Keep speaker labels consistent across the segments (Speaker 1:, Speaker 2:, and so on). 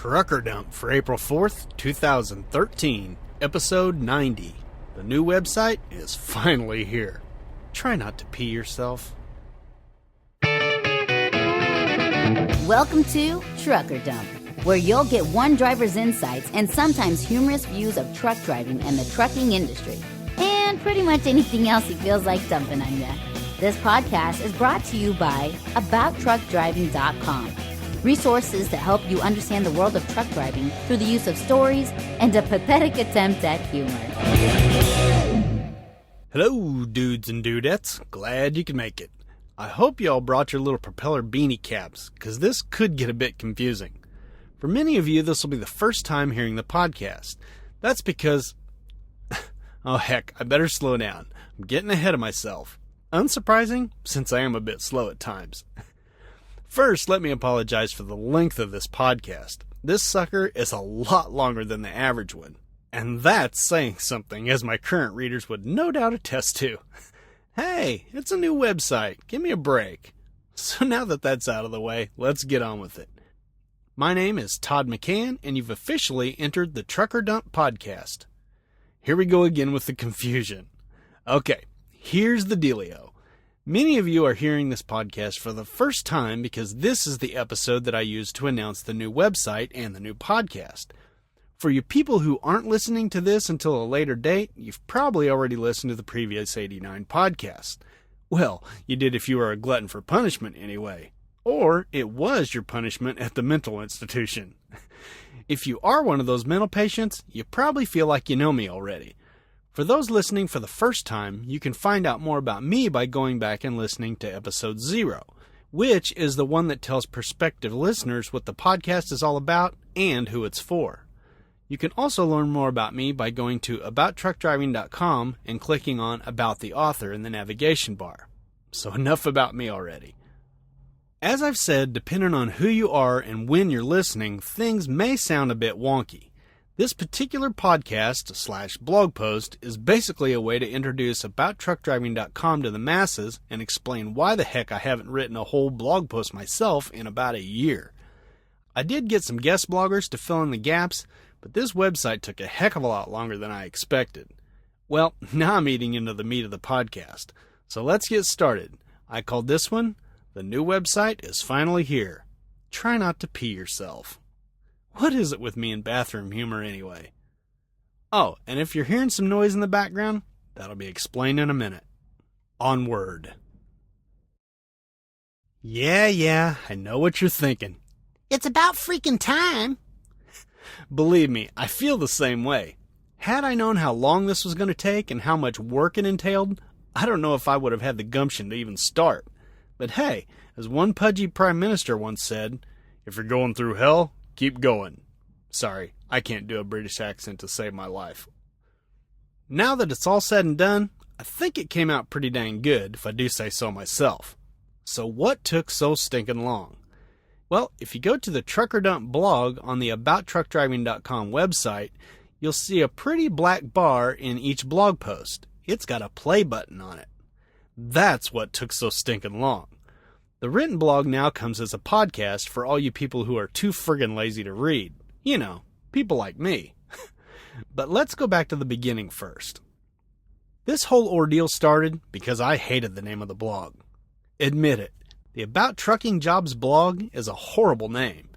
Speaker 1: Trucker Dump for April 4th, 2013, episode 90. The new website is finally here. Try not to pee yourself.
Speaker 2: Welcome to Trucker Dump, where you'll get one driver's insights and sometimes humorous views of truck driving and the trucking industry, and pretty much anything else he feels like dumping on you. This podcast is brought to you by abouttruckdriving.com. Resources to help you understand the world of truck driving through the use of stories and a pathetic attempt at humor.
Speaker 1: Hello, dudes and dudettes. Glad you can make it. I hope you all brought your little propeller beanie caps, because this could get a bit confusing. For many of you, this will be the first time hearing the podcast. That's because... oh heck, I better slow down. I'm getting ahead of myself. Unsurprising, since I am a bit slow at times. First, let me apologize for the length of this podcast. This sucker is a lot longer than the average one. And that's saying something, as my current readers would no doubt attest to. Hey, it's a new website. Give me a break. So now that that's out of the way, let's get on with it. My name is Todd McCann, and you've officially entered the Trucker Dump podcast. Here we go again with the confusion. Okay, here's the dealio. Many of you are hearing this podcast for the first time because this is the episode that I used to announce the new website and the new podcast. For you people who aren't listening to this until a later date, you've probably already listened to the previous 89 podcasts. Well, you did if you were a glutton for punishment anyway. Or it was your punishment at the mental institution. If you are one of those mental patients, you probably feel like you know me already. For those listening for the first time, you can find out more about me by going back and listening to episode 0, which is the one that tells prospective listeners what the podcast is all about and who it's for. You can also learn more about me by going to abouttruckdriving.com and clicking on About the Author in the navigation bar. So enough about me already. As I've said, depending on who you are and when you're listening, things may sound a bit wonky. This particular podcast/blog post is basically a way to introduce abouttruckdriving.com to the masses and explain why the heck I haven't written a whole blog post myself in about a year. I did get some guest bloggers to fill in the gaps, but this website took a heck of a lot longer than I expected. Well, now I'm eating into the meat of the podcast, so let's get started. I called this one, The New Website is Finally Here. Try not to pee yourself. What is it with me and bathroom humor anyway? Oh, and if you're hearing some noise in the background, that'll be explained in a minute. Onward. Yeah, I know what you're thinking. It's about freaking time. Believe me, I feel the same way. Had I known how long this was going to take and how much work it entailed, I don't know if I would have had the gumption to even start. But hey, as one pudgy prime minister once said, if you're going through hell, keep going. Sorry, I can't do a British accent to save my life. Now that it's all said and done, I think it came out pretty dang good, if I do say so myself. So what took so stinking long? Well, if you go to the Trucker Dump blog on the abouttruckdriving.com website, you'll see a pretty black bar in each blog post. It's got a play button on it. That's what took so stinking long. The written blog now comes as a podcast for all you people who are too friggin' lazy to read. You know, people like me. But let's go back to the beginning first. This whole ordeal started because I hated the name of the blog. Admit it, the About Trucking Jobs blog is a horrible name.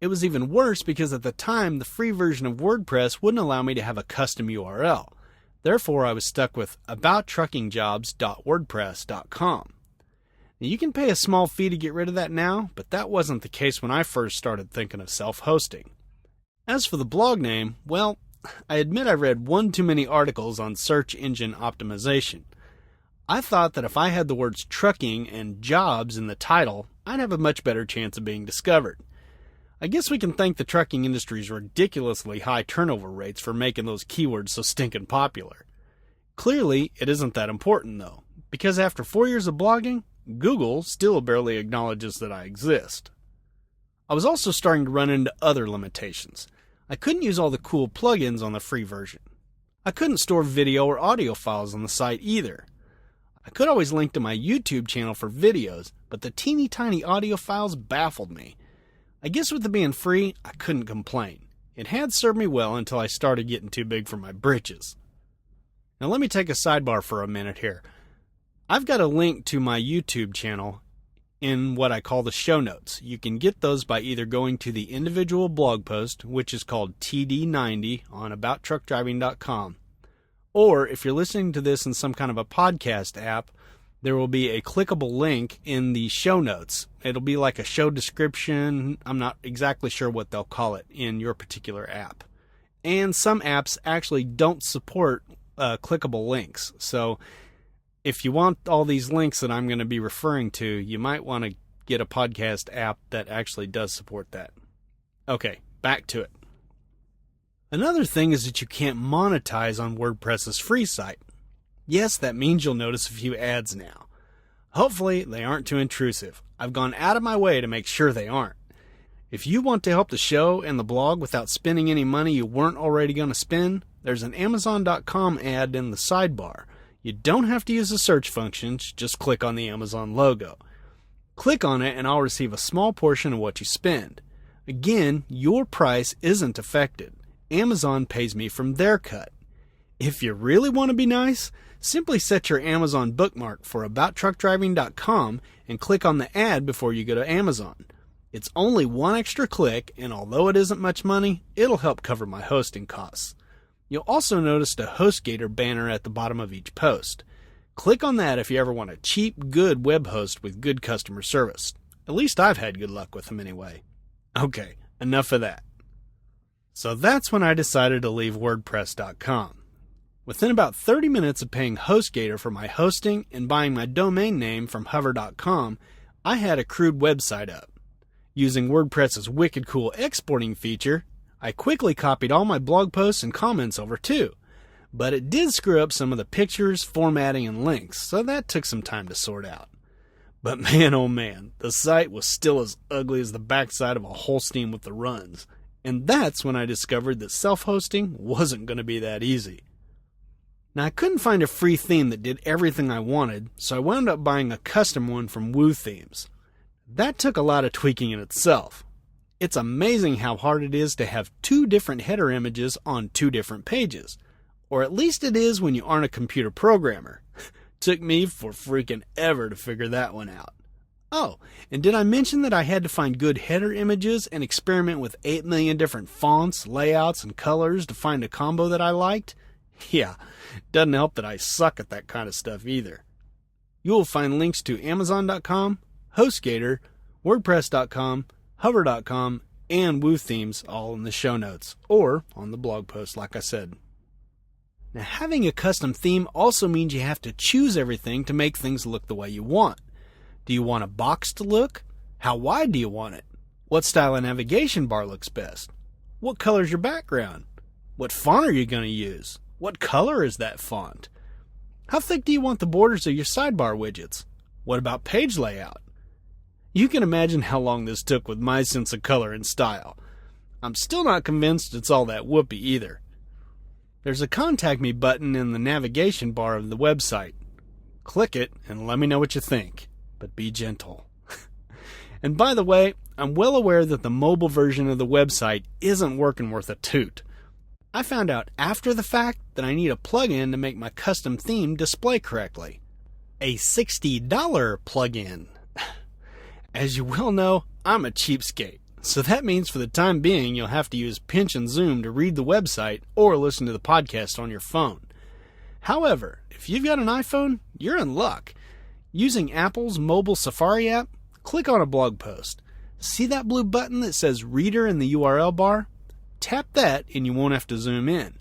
Speaker 1: It was even worse because at the time the free version of WordPress wouldn't allow me to have a custom URL. Therefore, I was stuck with abouttruckingjobs.wordpress.com. Now, you can pay a small fee to get rid of that now, but that wasn't the case when I first started thinking of self-hosting. As for the blog name, well, I admit I read one too many articles on search engine optimization. I thought that if I had the words trucking and jobs in the title, I'd have a much better chance of being discovered. I guess we can thank the trucking industry's ridiculously high turnover rates for making those keywords so stinking popular. Clearly, it isn't that important though, because after 4 years of blogging, Google still barely acknowledges that I exist. I was also starting to run into other limitations. I couldn't use all the cool plugins on the free version. I couldn't store video or audio files on the site either. I could always link to my YouTube channel for videos, but the teeny tiny audio files baffled me. I guess with it being free, I couldn't complain. It had served me well until I started getting too big for my britches. Now let me take a sidebar for a minute here. I've got a link to my YouTube channel in what I call the show notes. You can get those by either going to the individual blog post, which is called TD090 on abouttruckdriving.com, or if you're listening to this in some kind of a podcast app, there will be a clickable link in the show notes. It'll be like a show description. I'm not exactly sure what they'll call it in your particular app. And some apps actually don't support clickable links. So if you want all these links that I'm going to be referring to, you might want to get a podcast app that actually does support that. Okay, back to it. Another thing is that you can't monetize on WordPress's free site. Yes, that means you'll notice a few ads now. Hopefully, they aren't too intrusive. I've gone out of my way to make sure they aren't. If you want to help the show and the blog without spending any money you weren't already going to spend, there's an Amazon.com ad in the sidebar. You don't have to use the search functions, just click on the Amazon logo. Click on it and I'll receive a small portion of what you spend. Again, your price isn't affected. Amazon pays me from their cut. If you really want to be nice, simply set your Amazon bookmark for abouttruckdriving.com and click on the ad before you go to Amazon. It's only one extra click, and although it isn't much money, it'll help cover my hosting costs. You'll also notice the HostGator banner at the bottom of each post. Click on that if you ever want a cheap, good web host with good customer service. At least I've had good luck with them anyway. Okay, enough of that. So that's when I decided to leave WordPress.com. Within about 30 minutes of paying HostGator for my hosting and buying my domain name from hover.com, I had a crude website up. Using WordPress's wicked cool exporting feature, I quickly copied all my blog posts and comments over too. But it did screw up some of the pictures, formatting, and links, so that took some time to sort out. But man, oh man, the site was still as ugly as the backside of a Holstein with the runs. And that's when I discovered that self-hosting wasn't going to be that easy. Now, I couldn't find a free theme that did everything I wanted, so I wound up buying a custom one from WooThemes. That took a lot of tweaking in itself. It's amazing how hard it is to have two different header images on two different pages. Or at least it is when you aren't a computer programmer. Took me for freaking ever to figure that one out. Oh, and did I mention that I had to find good header images and experiment with 8 million different fonts, layouts, and colors to find a combo that I liked? Yeah, doesn't help that I suck at that kind of stuff either. You will find links to Amazon.com, HostGator, WordPress.com, Hover.com, and WooThemes all in the show notes, or on the blog post like I said. Now, having a custom theme also means you have to choose everything to make things look the way you want. Do you want a boxed look? How wide do you want it? What style of navigation bar looks best? What color is your background? What font are you going to use? What color is that font? How thick do you want the borders of your sidebar widgets? What about page layout? You can imagine how long this took with my sense of color and style. I'm still not convinced it's all that whoopee either. There's a Contact Me button in the navigation bar of the website. Click it and let me know what you think, but be gentle. And by the way, I'm well aware that the mobile version of the website isn't working worth a toot. I found out after the fact that I need a plugin to make my custom theme display correctly. A $60 plugin. As you well know, I'm a cheapskate. So that means for the time being, you'll have to use pinch and zoom to read the website or listen to the podcast on your phone. However, if you've got an iPhone, you're in luck. Using Apple's mobile Safari app, click on a blog post. See that blue button that says Reader in the URL bar? Tap that and you won't have to zoom in.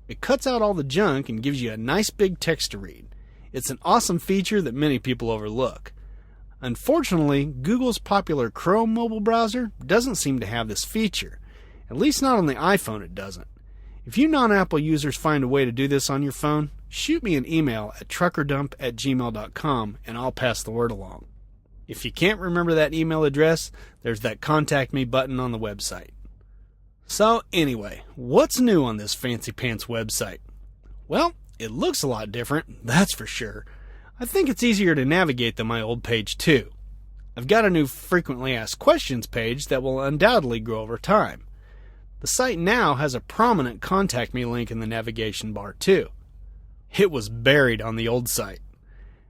Speaker 1: It cuts out all the junk and gives you a nice big text to read. It's an awesome feature that many people overlook. Unfortunately, Google's popular Chrome mobile browser doesn't seem to have this feature. At least not on the iPhone it doesn't. If you non-Apple users find a way to do this on your phone, shoot me an email at truckerdump@gmail.com and I'll pass the word along. If you can't remember that email address, there's that Contact Me button on the website. So anyway, what's new on this fancy pants website? Well, it looks a lot different, that's for sure. I think it's easier to navigate than my old page too. I've got a new frequently asked questions page that will undoubtedly grow over time. The site now has a prominent Contact Me link in the navigation bar too. It was buried on the old site,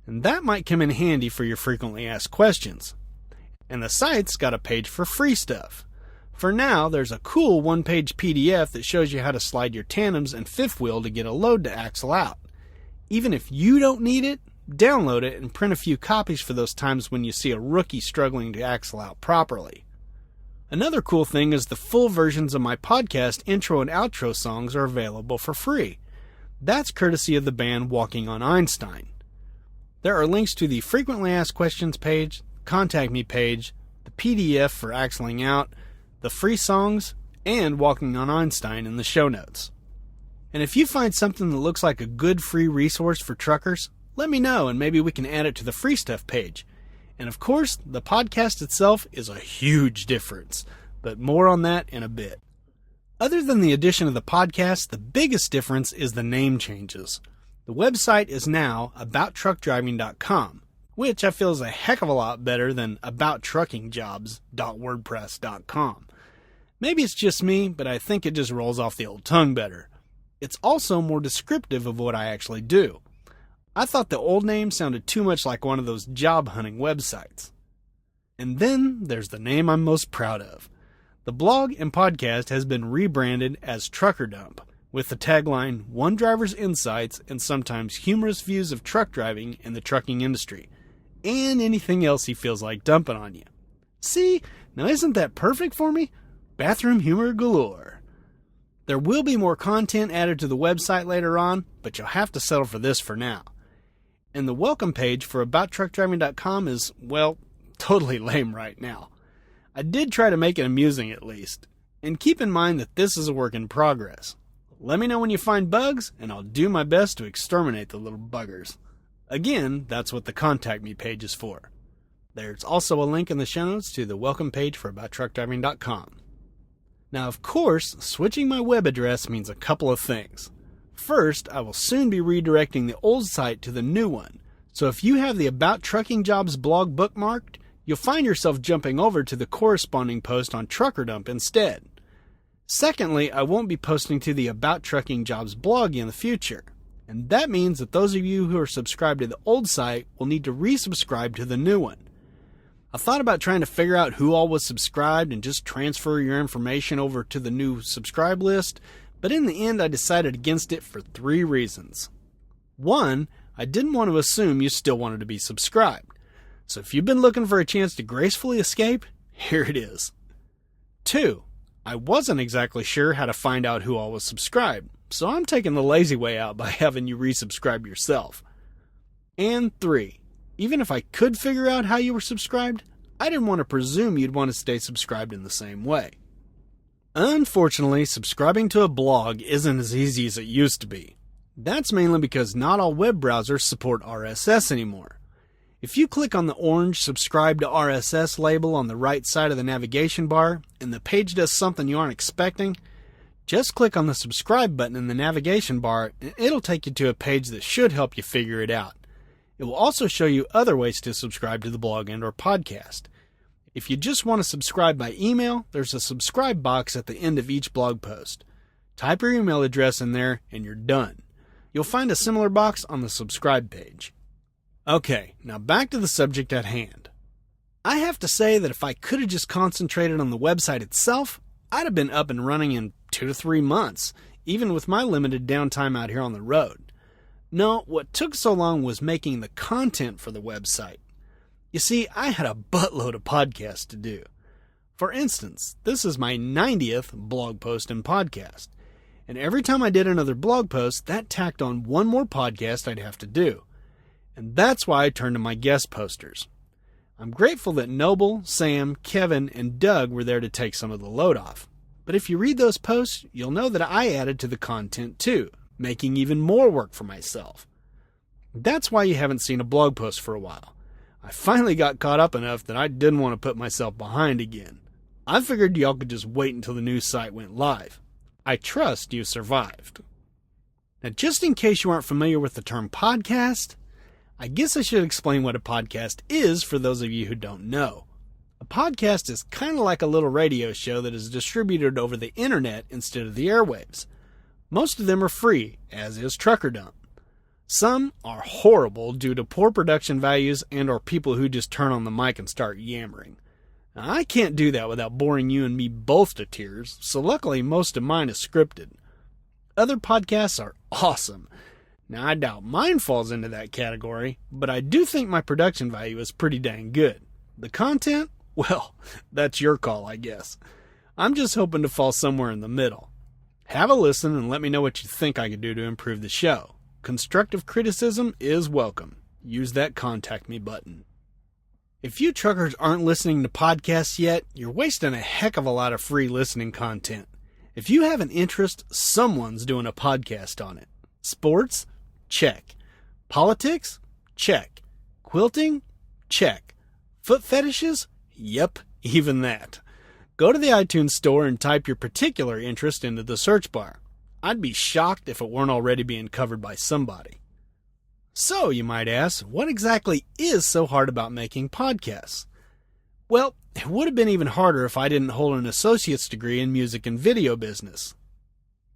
Speaker 1: and that might come in handy for your frequently asked questions. And the site's got a page for free stuff. For now, there's a cool one-page PDF that shows you how to slide your tandems and fifth wheel to get a load to axle out. Even if you don't need it, download it and print a few copies for those times when you see a rookie struggling to axle out properly. Another cool thing is the full versions of my podcast intro and outro songs are available for free. That's courtesy of the band Walking on Einstein. There are links to the frequently asked questions page, contact me page, the PDF for axling out, the free songs, and Walking on Einstein in the show notes. And if you find something that looks like a good free resource for truckers, let me know and maybe we can add it to the free stuff page. And of course, the podcast itself is a huge difference, but more on that in a bit. Other than the addition of the podcast, the biggest difference is the name changes. The website is now abouttruckdriving.com, which I feel is a heck of a lot better than abouttruckingjobs.wordpress.com. Maybe it's just me, but I think it just rolls off the old tongue better. It's also more descriptive of what I actually do. I thought the old name sounded too much like one of those job hunting websites. And then there's the name I'm most proud of. The blog and podcast has been rebranded as Trucker Dump, with the tagline, One Driver's Insights and sometimes humorous views of truck driving and the trucking industry, and anything else he feels like dumping on you. See, now isn't that perfect for me? Bathroom humor galore. There will be more content added to the website later on, but you'll have to settle for this for now. And the welcome page for abouttruckdriving.com is, well, totally lame right now. I did try to make it amusing at least. And keep in mind that this is a work in progress. Let me know when you find bugs, and I'll do my best to exterminate the little buggers. Again, that's what the Contact Me page is for. There's also a link in the show notes to the welcome page for abouttruckdriving.com. Now, of course, switching my web address means a couple of things. First, I will soon be redirecting the old site to the new one, so if you have the About Trucking Jobs blog bookmarked, you'll find yourself jumping over to the corresponding post on Trucker Dump instead. Secondly, I won't be posting to the About Trucking Jobs blog in the future, and that means that those of you who are subscribed to the old site will need to resubscribe to the new one. I thought about trying to figure out who all was subscribed and just transfer your information over to the new subscribe list, but in the end I decided against it for 3 reasons. 1, I didn't want to assume you still wanted to be subscribed. So if you've been looking for a chance to gracefully escape, here it is. 2, I wasn't exactly sure how to find out who all was subscribed, so I'm taking the lazy way out by having you resubscribe yourself. And 3, even if I could figure out how you were subscribed, I didn't want to presume you'd want to stay subscribed in the same way. Unfortunately, subscribing to a blog isn't as easy as it used to be. That's mainly because not all web browsers support RSS anymore. If you click on the orange Subscribe to RSS label on the right side of the navigation bar and the page does something you aren't expecting, just click on the subscribe button in the navigation bar and it'll take you to a page that should help you figure it out. It will also show you other ways to subscribe to the blog and or podcast. If you just want to subscribe by email, there's a subscribe box at the end of each blog post. Type your email address in there and you're done. You'll find a similar box on the subscribe page. Okay, now back to the subject at hand. I have to say that if I could have just concentrated on the website itself, I'd have been up and running in 2 to 3 months, even with my limited downtime out here on the road. No, what took so long was making the content for the website. You see, I had a buttload of podcasts to do. For instance, this is my 90th blog post and podcast. And every time I did another blog post, that tacked on one more podcast I'd have to do. And that's why I turned to my guest posters. I'm grateful that Noble, Sam, Kevin, and Doug were there to take some of the load off. But if you read those posts, you'll know that I added to the content too, making even more work for myself. That's why you haven't seen a blog post for a while. I finally got caught up enough that I didn't want to put myself behind again. I figured y'all could just wait until the new site went live. I trust you survived. Now, just in case you aren't familiar with the term podcast, I guess I should explain what a podcast is for those of you who don't know. A podcast is kind of like a little radio show that is distributed over the internet instead of the airwaves. Most of them are free, as is Trucker Dump. Some are horrible due to poor production values and or people who just turn on the mic and start yammering. Now, I can't do that without boring you and me both to tears, so luckily most of mine is scripted. Other podcasts are awesome. Now, I doubt mine falls into that category, but I do think my production value is pretty dang good. The content? Well, that's your call, I guess. I'm just hoping to fall somewhere in the middle. Have a listen and let me know what you think I could do to improve the show. Constructive criticism is welcome. Use that contact me button. If you truckers aren't listening to podcasts yet, you're wasting a heck of a lot of free listening content. If you have an interest, someone's doing a podcast on it. Sports? Check. Politics? Check. Quilting? Check. Foot fetishes? Yep, even that. Go to the iTunes store and type your particular interest into the search bar. I'd be shocked if it weren't already being covered by somebody. So, you might ask, what exactly is so hard about making podcasts? Well, it would have been even harder if I didn't hold an associate's degree in music and video business.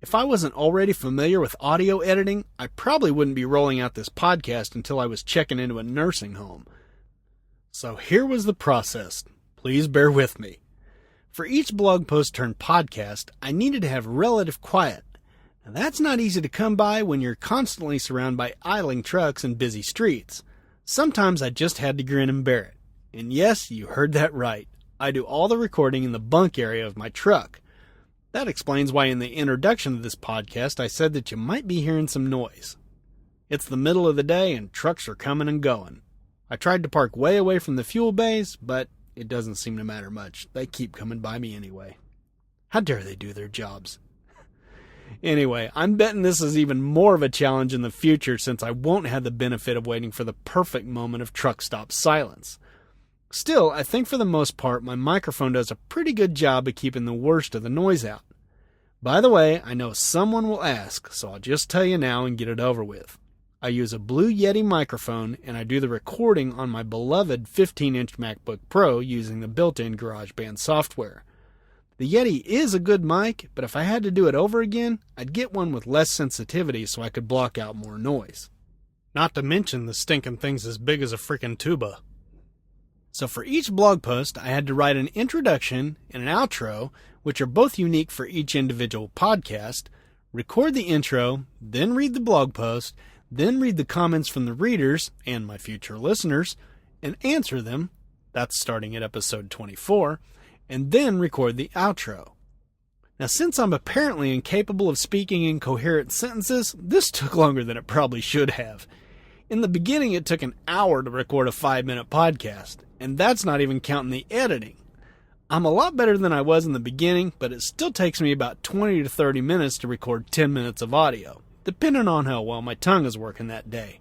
Speaker 1: If I wasn't already familiar with audio editing, I probably wouldn't be rolling out this podcast until I was checking into a nursing home. So here was the process. Please bear with me. For each blog post turned podcast, I needed to have relative quiet. Now that's not easy to come by when you're constantly surrounded by idling trucks and busy streets. Sometimes I just had to grin and bear it. And yes, you heard that right. I do all the recording in the bunk area of my truck. That explains why in the introduction of this podcast I said that you might be hearing some noise. It's the middle of the day and trucks are coming and going. I tried to park way away from the fuel bays, but it doesn't seem to matter much. They keep coming by me anyway. How dare they do their jobs? Anyway, I'm betting this is even more of a challenge in the future since I won't have the benefit of waiting for the perfect moment of truck stop silence. Still, I think for the most part my microphone does a pretty good job of keeping the worst of the noise out. By the way, I know someone will ask, so I'll just tell you now and get it over with. I use a Blue Yeti microphone and I do the recording on my beloved 15-inch MacBook Pro using the built-in GarageBand software. The Yeti is a good mic, but if I had to do it over again, I'd get one with less sensitivity so I could block out more noise. Not to mention the stinking thing's as big as a frickin' tuba. So for each blog post, I had to write an introduction and an outro, which are both unique for each individual podcast, record the intro, then read the blog post, then read the comments from the readers and my future listeners, and answer them, that's starting at episode 24, and then record the outro. Now, since I'm apparently incapable of speaking in coherent sentences, this took longer than it probably should have. In the beginning, it took an hour to record a 5-minute podcast, and that's not even counting the editing. I'm a lot better than I was in the beginning, but it still takes me about 20 to 30 minutes to record 10 minutes of audio, depending on how well my tongue is working that day.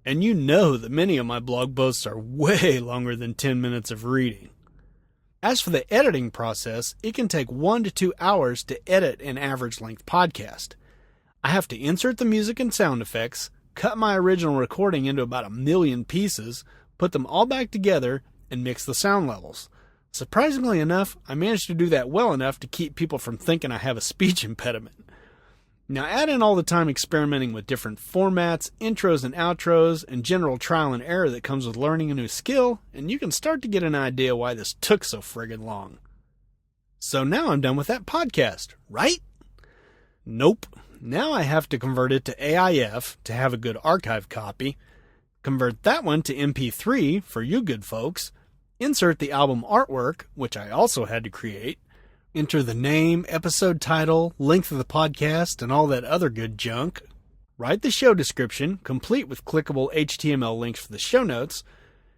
Speaker 1: And you know that many of my blog posts are way longer than 10 minutes of reading. As for the editing process, it can take 1 to 2 hours to edit an average length podcast. I have to insert the music and sound effects, cut my original recording into about 1 million pieces, put them all back together, and mix the sound levels. Surprisingly enough, I managed to do that well enough to keep people from thinking I have a speech impediment. Now add in all the time experimenting with different formats, intros and outros, and general trial and error that comes with learning a new skill, and you can start to get an idea why this took so friggin' long. So now I'm done with that podcast, right? Nope. Now I have to convert it to AIF to have a good archive copy, convert that one to MP3 for you good folks, insert the album artwork, which I also had to create, enter the name, episode title, length of the podcast, and all that other good junk. Write the show description, complete with clickable HTML links for the show notes.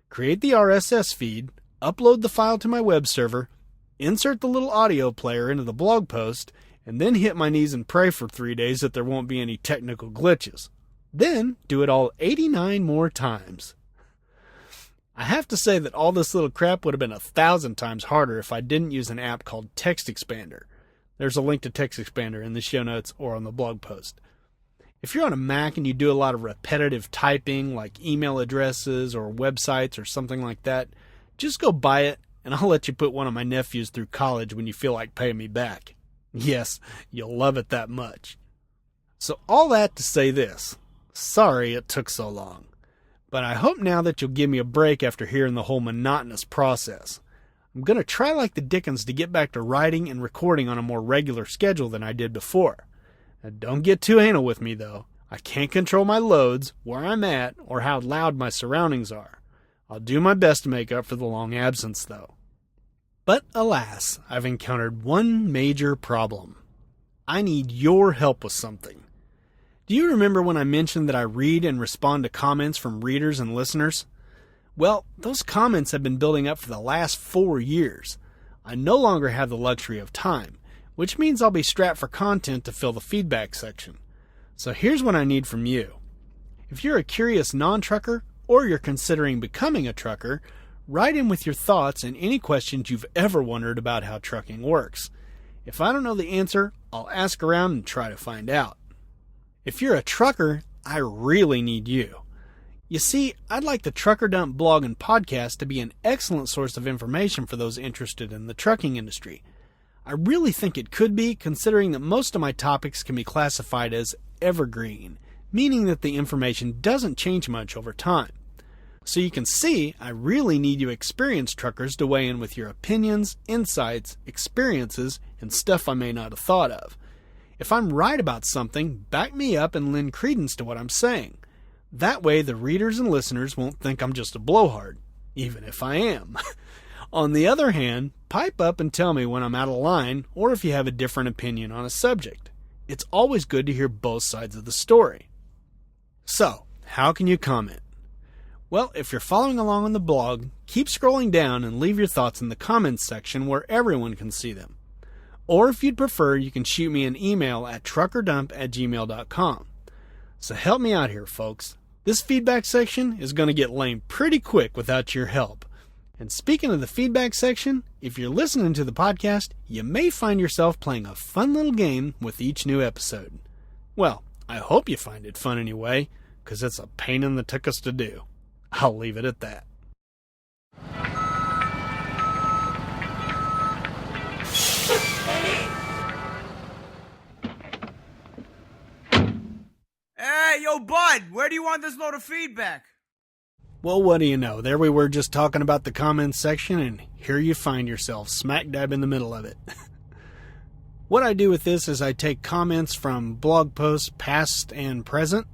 Speaker 1: Create the RSS feed, upload the file to my web server, insert the little audio player into the blog post, and then hit my knees and pray for 3 days that there won't be any technical glitches. Then do it all 89 more times. I have to say that all this little crap would have been 1,000 times harder if I didn't use an app called TextExpander. There's a link to TextExpander in the show notes or on the blog post. If you're on a Mac and you do a lot of repetitive typing like email addresses or websites or something like that, just go buy it and I'll let you put one of my nephews through college when you feel like paying me back. Yes, you'll love it that much. So all that to say this, sorry it took so long, but I hope now that you'll give me a break after hearing the whole monotonous process. I'm going to try like the dickens to get back to writing and recording on a more regular schedule than I did before. Now, don't get too anal with me though. I can't control my loads, where I'm at, or how loud my surroundings are. I'll do my best to make up for the long absence though. But alas, I've encountered one major problem. I need your help with something. Do you remember when I mentioned that I read and respond to comments from readers and listeners? Well, those comments have been building up for the last 4 years. I no longer have the luxury of time, which means I'll be strapped for content to fill the feedback section. So here's what I need from you. If you're a curious non-trucker, or you're considering becoming a trucker, write in with your thoughts and any questions you've ever wondered about how trucking works. If I don't know the answer, I'll ask around and try to find out. If you're a trucker, I really need you. You see, I'd like the Trucker Dump blog and podcast to be an excellent source of information for those interested in the trucking industry. I really think it could be, considering that most of my topics can be classified as evergreen, meaning that the information doesn't change much over time. So you can see, I really need you experienced truckers to weigh in with your opinions, insights, experiences, and stuff I may not have thought of. If I'm right about something, back me up and lend credence to what I'm saying. That way the readers and listeners won't think I'm just a blowhard, even if I am. On the other hand, pipe up and tell me when I'm out of line or if you have a different opinion on a subject. It's always good to hear both sides of the story. So, how can you comment? Well, if you're following along on the blog, keep scrolling down and leave your thoughts in the comments section where everyone can see them. Or if you'd prefer, you can shoot me an email at truckerdump@gmail.com. So help me out here, folks. This feedback section is going to get lame pretty quick without your help. And speaking of the feedback section, if you're listening to the podcast, you may find yourself playing a fun little game with each new episode. Well, I hope you find it fun anyway, because it's a pain in the tuchus to do. I'll leave it at that.
Speaker 3: Hey, yo, bud, where do you want this load of feedback?
Speaker 1: Well, what do you know? There we were just talking about the comments section, and here you find yourself smack dab in the middle of it. What I do with this is I take comments from blog posts, past and present.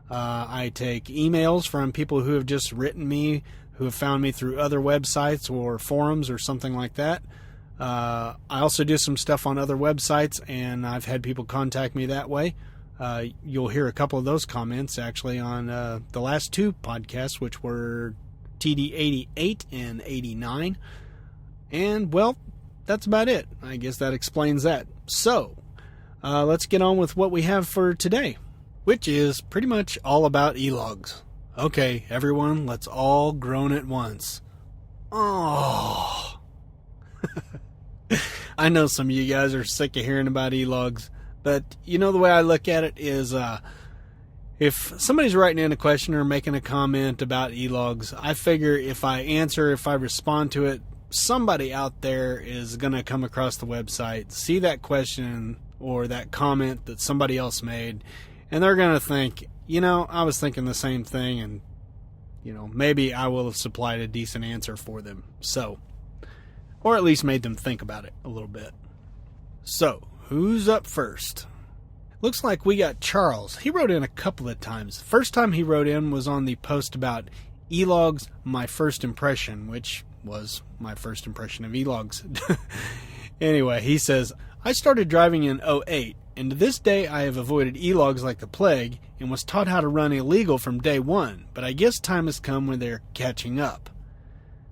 Speaker 1: I take emails from people who have just written me, who have found me through other websites or forums or something like that. I also do some stuff on other websites, and I've had people contact me that way. You'll hear a couple of those comments actually on the last two podcasts, which were TD088 and 89. And, well, that's about it. I guess that explains that. So, let's get on with what we have for today, which is pretty much all about e-logs. Okay, everyone, let's all groan at once. Oh. I know some of you guys are sick of hearing about e-logs. But, you know, the way I look at it is if somebody's writing in a question or making a comment about e-logs, I figure if I respond to it, somebody out there is going to come across the website, see that question or that comment that somebody else made, and they're going to think, you know, I was thinking the same thing, and, you know, maybe I will have supplied a decent answer for them. So, or at least made them think about it a little bit. So, who's up first? Looks like we got Charles. He wrote in a couple of times. The first time he wrote in was on the post about e-logs, my first impression, which was my first impression of e-logs. Anyway, he says, I started driving in 2008, and to this day I have avoided e-logs like the plague and was taught how to run illegal from day one, but I guess time has come when they're catching up.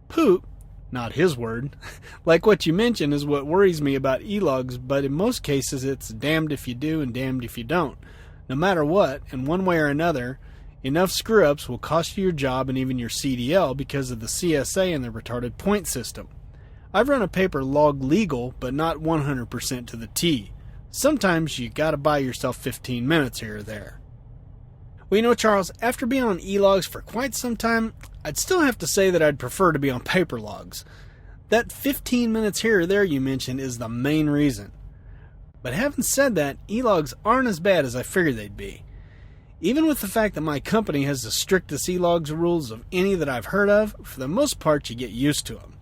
Speaker 1: Poop. Not his word. Like what you mentioned is what worries me about e-logs, but in most cases it's damned if you do and damned if you don't. No matter what, in one way or another, enough screw-ups will cost you your job and even your CDL because of the CSA and the retarded point system. I've run a paper log legal, but not 100% to the T. Sometimes you gotta buy yourself 15 minutes here or there. Well, you know, Charles, after being on e-logs for quite some time, I'd still have to say that I'd prefer to be on paper logs. That 15 minutes here or there you mentioned is the main reason. But having said that, e-logs aren't as bad as I figured they'd be. Even with the fact that my company has the strictest e-logs rules of any that I've heard of, for the most part you get used to them.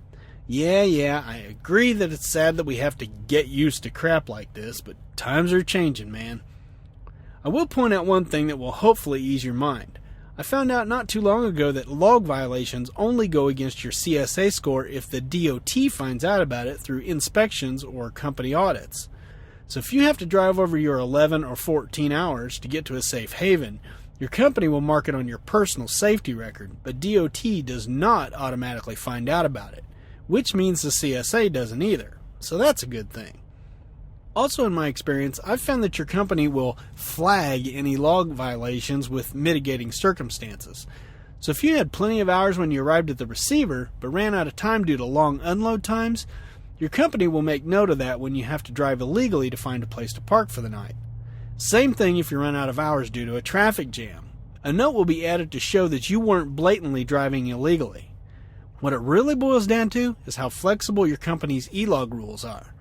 Speaker 1: Yeah, I agree that it's sad that we have to get used to crap like this, but times are changing, man. I will point out one thing that will hopefully ease your mind. I found out not too long ago that log violations only go against your CSA score if the DOT finds out about it through inspections or company audits. So if you have to drive over your 11 or 14 hours to get to a safe haven, your company will mark it on your personal safety record, but DOT does not automatically find out about it, which means the CSA doesn't either. So that's a good thing. Also, in my experience, I've found that your company will flag any log violations with mitigating circumstances. So if you had plenty of hours when you arrived at the receiver, but ran out of time due to long unload times, your company will make note of that when you have to drive illegally to find a place to park for the night. Same thing if you run out of hours due to a traffic jam. A note will be added to show that you weren't blatantly driving illegally. What it really boils down to is how flexible your company's e-log rules are.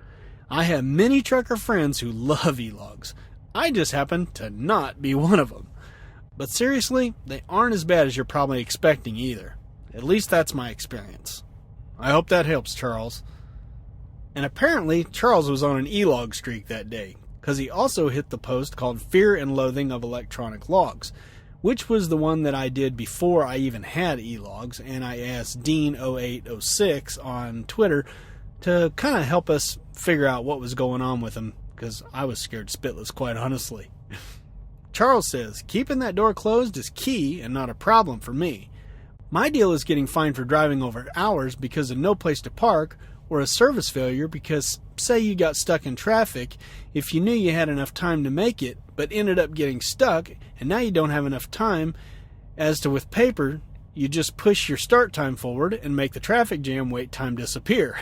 Speaker 1: I have many trucker friends who love e-logs. I just happen to not be one of them. But seriously, they aren't as bad as you're probably expecting either. At least that's my experience. I hope that helps, Charles. And apparently, Charles was on an e-log streak that day, because he also hit the post called Fear and Loathing of Electronic Logs, which was the one that I did before I even had e-logs, and I asked Dean0806 on Twitter to kind of help us figure out what was going on with him, because I was scared spitless, quite honestly. Charles says, keeping that door closed is key and not a problem for me. My deal is getting fined for driving over hours because of no place to park, or a service failure because, say you got stuck in traffic, if you knew you had enough time to make it, but ended up getting stuck, and now you don't have enough time, as to with paper, you just push your start time forward and make the traffic jam wait time disappear.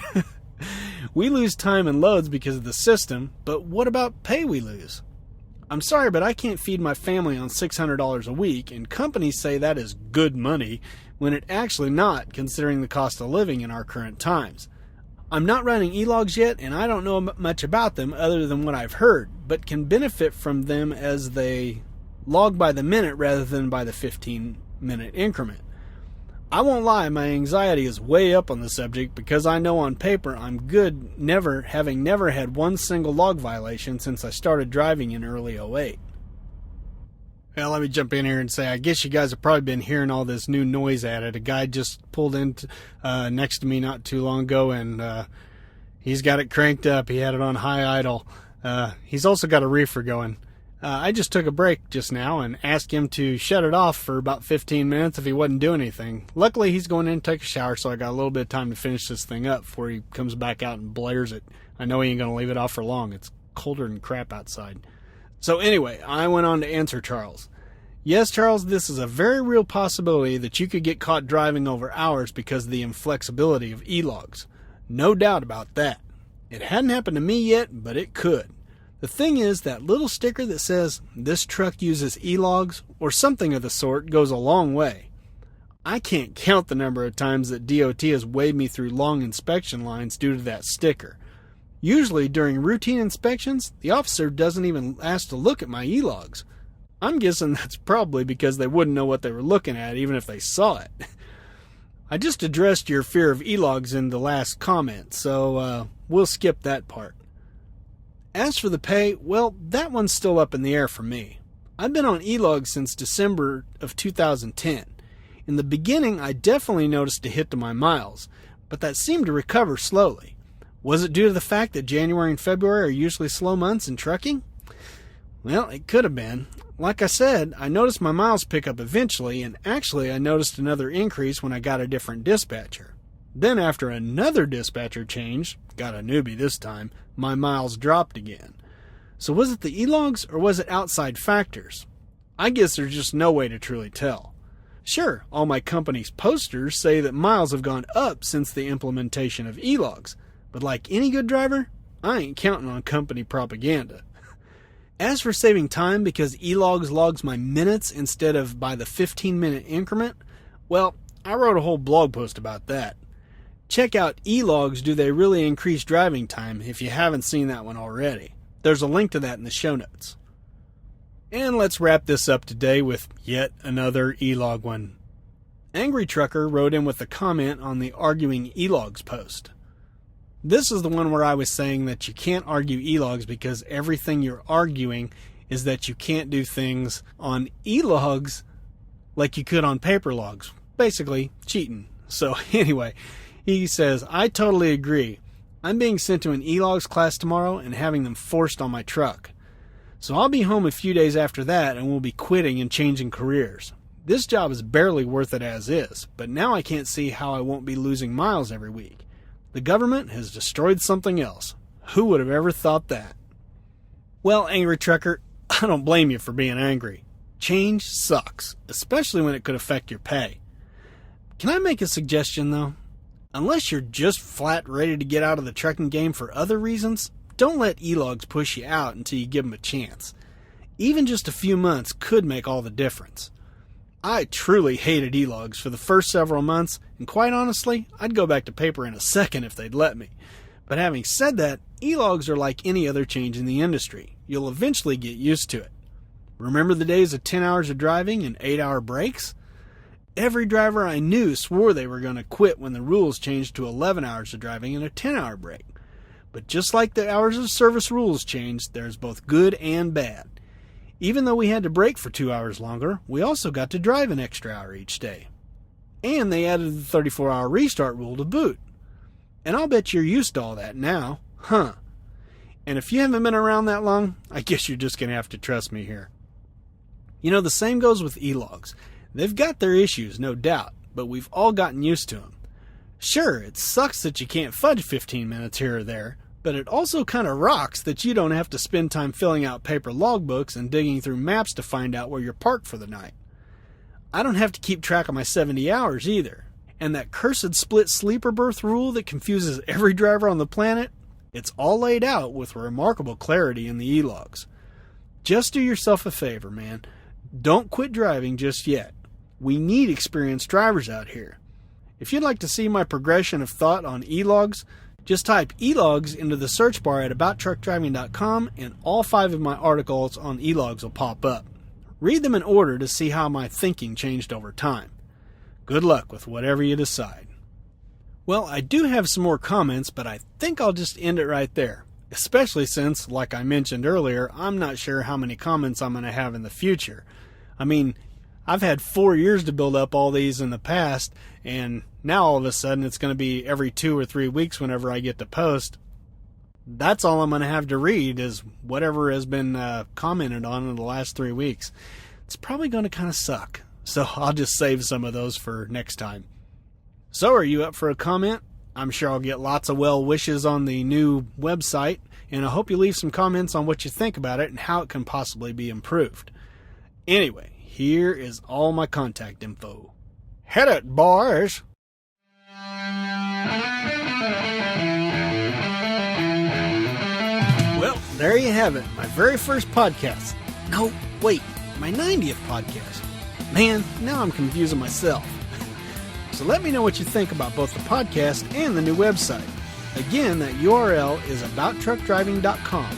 Speaker 1: We lose time and loads because of the system, but what about pay we lose? I'm sorry, but I can't feed my family on $600 a week, and companies say that is good money, when it actually not, considering the cost of living in our current times. I'm not running e-logs yet, and I don't know much about them other than what I've heard, but can benefit from them as they log by the minute rather than by the 15-minute increment. I won't lie, my anxiety is way up on the subject because I know on paper I'm good having never had one single log violation since I started driving in early '08. Well, let me jump in here and say, I guess you guys have probably been hearing all this new noise added. A guy just pulled in next to me not too long ago, and he's got it cranked up. He had it on high idle. He's also got a reefer going. I just took a break just now and asked him to shut it off for about 15 minutes if he wasn't doing anything. Luckily, he's going in to take a shower, so I got a little bit of time to finish this thing up before he comes back out and blares it. I know he ain't going to leave it off for long. It's colder than crap outside. So anyway, I went on to answer Charles. Yes, Charles, this is a very real possibility that you could get caught driving over hours because of the inflexibility of e-logs. No doubt about that. It hadn't happened to me yet, but it could. The thing is, that little sticker that says, this truck uses e-logs, or something of the sort, goes a long way. I can't count the number of times that DOT has waved me through long inspection lines due to that sticker. Usually, during routine inspections, the officer doesn't even ask to look at my e-logs. I'm guessing that's probably because they wouldn't know what they were looking at, even if they saw it. I just addressed your fear of e-logs in the last comment, so we'll skip that part. As for the pay, well, that one's still up in the air for me. I've been on e-logs since December of 2010. In the beginning, I definitely noticed a hit to my miles, but that seemed to recover slowly. Was it due to the fact that January and February are usually slow months in trucking? Well, it could have been. Like I said, I noticed my miles pick up eventually, and actually I noticed another increase when I got a different dispatcher. Then after another dispatcher change, got a newbie this time, my miles dropped again. So was it the e-logs or was it outside factors? I guess there's just no way to truly tell. Sure, all my company's posters say that miles have gone up since the implementation of e-logs, but like any good driver, I ain't counting on company propaganda. As for saving time because eLogs logs my minutes instead of by the 15-minute increment, well, I wrote a whole blog post about that. Check out eLogs Do They Really Increase Driving Time if you haven't seen that one already. There's a link to that in the show notes. And let's wrap this up today with yet another eLog one. Angrytrucker wrote in with a comment on the Arguing eLogs post. This is the one where I was saying that you can't argue eLogs because everything you're arguing is that you can't do things on eLogs like you could on paper logs. Basically, cheating. So anyway, he says, I totally agree. I'm being sent to an eLogs class tomorrow and having them forced on my truck. So I'll be home a few days after that and we'll be quitting and changing careers. This job is barely worth it as is, but now I can't see how I won't be losing miles every week. The government has destroyed something else. Who would have ever thought that? Well, Angry Trucker, I don't blame you for being angry. Change sucks, especially when it could affect your pay. Can I make a suggestion, though? Unless you're just flat ready to get out of the trucking game for other reasons, don't let eLogs push you out until you give them a chance. Even just a few months could make all the difference. I truly hated eLogs for the first several months, and quite honestly, I'd go back to paper in a second if they'd let me. But having said that, eLogs are like any other change in the industry. You'll eventually get used to it. Remember the days of 10 hours of driving and 8-hour breaks? Every driver I knew swore they were going to quit when the rules changed to 11 hours of driving and a 10-hour break. But just like the hours of service rules changed, there's both good and bad. Even though we had to break for 2 hours longer, we also got to drive an extra hour each day. And they added the 34-hour restart rule to boot. And I'll bet you're used to all that now, huh? And if you haven't been around that long, I guess you're just going to have to trust me here. You know, the same goes with eLogs. They've got their issues, no doubt, but we've all gotten used to them. Sure, it sucks that you can't fudge 15 minutes here or there, but it also kind of rocks that you don't have to spend time filling out paper logbooks and digging through maps to find out where you're parked for the night. I don't have to keep track of my 70 hours either. And that cursed split sleeper berth rule that confuses every driver on the planet, it's all laid out with remarkable clarity in the eLogs. Just do yourself a favor, man. Don't quit driving just yet. We need experienced drivers out here. If you'd like to see my progression of thought on eLogs, just type eLogs into the search bar at abouttruckdriving.com and all 5 of my articles on eLogs will pop up. Read them in order to see how my thinking changed over time. Good luck with whatever you decide. Well, I do have some more comments, but I think I'll just end it right there. Especially since, like I mentioned earlier, I'm not sure how many comments I'm going to have in the future. I mean, I've had 4 years to build up all these in the past, and now all of a sudden it's going to be every 2 or 3 weeks whenever I get to post. That's all I'm going to have to read is whatever has been commented on in the last 3 weeks. It's probably going to kind of suck, so I'll just save some of those for next time. So are you up for a comment? I'm sure I'll get lots of well wishes on the new website, and I hope you leave some comments on what you think about it and how it can possibly be improved. Anyway, here is all my contact info. Hit it, boys! Well, there you have it, my very first podcast. No, wait, my 90th podcast. Man, now I'm confusing myself. So let me know what you think about both the podcast and the new website. Again, that URL is abouttruckdriving.com.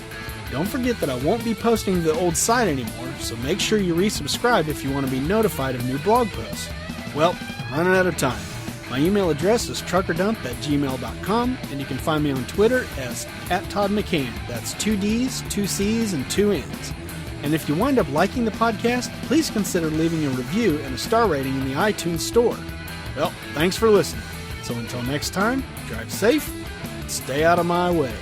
Speaker 1: Don't forget that I won't be posting to the old site anymore, so make sure you resubscribe if you want to be notified of new blog posts. Well, I'm running out of time. My email address is truckerdump@gmail.com, and you can find me on Twitter as @ToddMcCann. That's 2 D's, 2 C's, and 2 N's. And if you wind up liking the podcast, please consider leaving a review and a star rating in the iTunes store. Well, thanks for listening. So until next time, drive safe and stay out of my way.